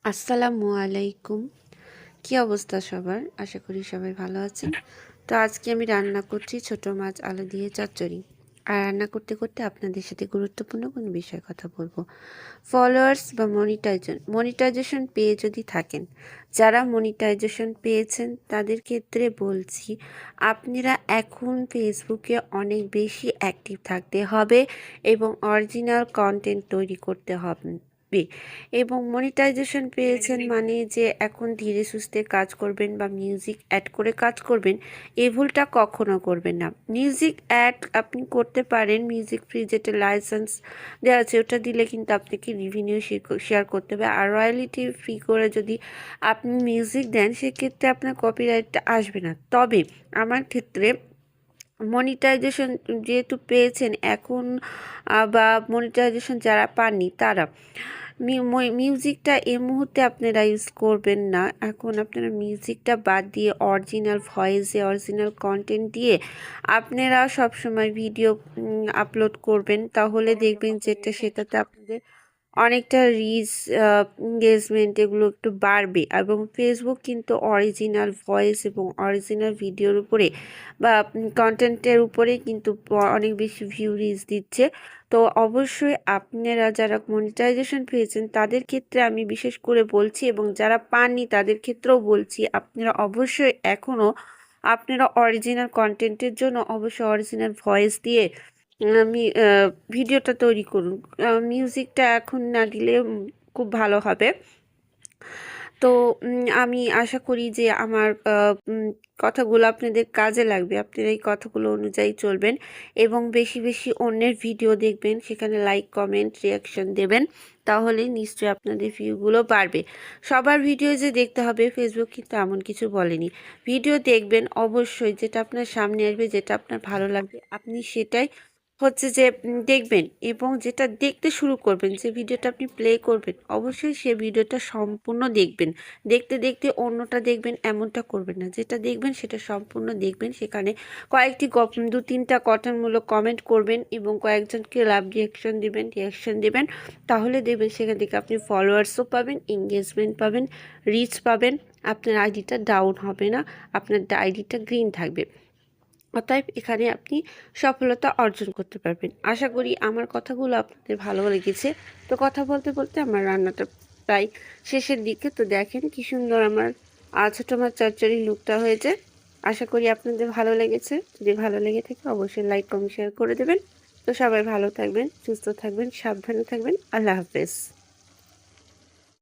আসসালামু আলাইকুম। কি অবস্থা সবার? আশা করি সবাই ভালো আছেন। তো আজকে আমি রান্না করছি ছোট মাছ আলু দিয়ে চচ্চড়ি। আর রান্না করতে করতে আপনাদের সাথে গুরুত্বপূর্ণ কোনো বিষয়ে কথা বলবো। ফলোয়ার্স বা মনিটাইজেশন পেয়ে যদি থাকেন, যারা মনিটাইজেশন পেয়েছেন তাদের ক্ষেত্রে বলছি, আপনারা এখন ফেসবুকে অনেক বেশি অ্যাক্টিভ থাকতে হবে এবং অরিজিনাল কন্টেন্ট তৈরি করতে হবে। এবং মনিটাইজেশন পেয়েছেন মানে যে এখন ধীরে সুস্থে কাজ করবেন বা মিউজিক অ্যাড করে কাজ করবেন, এই ভুলটা কখনো করবেন না। মিউজিক অ্যাড আপনি করতে পারেন, মিউজিক ফ্রি যেটা লাইসেন্স দেওয়া আছে ওটা দিলে কিন্তু আপনাকে রেভিনিউ শেয়ার করতে হবে। আর রয়্যালিটি ফ্রি করে যদি আপনি মিউজিক দেন সেক্ষেত্রে আপনার কপিরাইটটা আসবে না। তবে আমার ক্ষেত্রে মনিটাইজেশন যেহেতু পেয়েছেন এখন, বা মনিটাইজেশন যারা পাননি তারা মিউজিকটা এই মুহূর্তে আপনারা ইউজ করবেন না। এখন আপনারা মিউজিকটা বাদ দিয়ে অরিজিনাল ভয়েসে অরিজিনাল কন্টেন্ট দিয়ে আপনারা সবসময় ভিডিও আপলোড করবেন, তাহলে দেখবেন সেটাতে আপনাদের অনেকটা রিচ, এঙ্গেজমেন্ট এগুলো একটু বাড়বে। এবং ফেসবুক কিন্তু অরিজিনাল ভয়েস এবং অরিজিনাল ভিডিওর উপরে বা কন্টেন্টের উপরে কিন্তু অনেক বেশি ভিউ রিচ দিচ্ছে। তো অবশ্যই আপনারা যারা মনিটাইজেশন পেয়েছেন তাদের ক্ষেত্রে আমি বিশেষ করে বলছি, এবং যারা পাননি তাদের ক্ষেত্রেও বলছি, আপনারা অবশ্যই এখনও আপনারা অরিজিনাল কন্টেন্টের জন্য অবশ্যই অরিজিনাল ভয়েস দিয়ে আমি ভিডিওটা তৈরি করুন। মিউজিকটা এখন না দিলে খুব ভালো হবে। তো আমি আশা করি যে আমার কথাগুলো আপনাদের কাজে লাগবে। আপনারা এই কথাগুলো অনুযায়ী চলবেন এবং বেশি বেশি অন্যের ভিডিও দেখবেন, সেখানে লাইক কমেন্ট রিয়াকশন দেবেন, তাহলে নিশ্চয়ই আপনাদের ভিউগুলো বাড়বে। সবার ভিডিও যে দেখতে হবে ফেসবুক কিন্তু এমন কিছু বলেনি। ভিডিও দেখবেন অবশ্যই, যেটা আপনার সামনে আসবে, যেটা আপনার ভালো লাগবে আপনি সেটাই হচ্ছে যে দেখবেন, এবং যেটা দেখতে শুরু করবেন, যে ভিডিওটা আপনি প্লে করবেন অবশ্যই সে ভিডিওটা সম্পূর্ণ দেখবেন। দেখতে দেখতে অন্যটা দেখবেন এমনটা করবেন না, যেটা দেখবেন সেটা সম্পূর্ণ দেখবেন। সেখানে কয়েকটি দু তিনটা গঠনমূলক কমেন্ট করবেন এবং কয়েকজনকে লাভ রিয়াকশন দেবেন, তাহলে দেখবেন সেখান থেকে আপনি ফলোয়ার্সও পাবেন, এঙ্গেজমেন্ট পাবেন, রিচ পাবেন, আপনার আইডিটা ডাউন হবে না, আপনার আইডিটা গ্রিন থাকবে। অতএব এখানে আপনি সফলতা অর্জন করতে পারবেন। আশা করি আমার কথাগুলো আপনাদের ভালো লেগেছে। তো কথা বলতে বলতে আমার রান্নাটা প্রায় শেষের দিকে। তো দেখেন কি সুন্দর আমার ছোটো মাছ চচ্চড়ির লুকটা হয়েছে। আশা করি আপনাদের ভালো লেগেছে। যদি ভালো লেগে থাকে অবশ্যই লাইক কমেন্ট শেয়ার করে দেবেন। তো সবাই ভালো থাকবেন, সুস্থ থাকবেন, সাবধানে থাকবেন। আল্লাহ হাফেজ।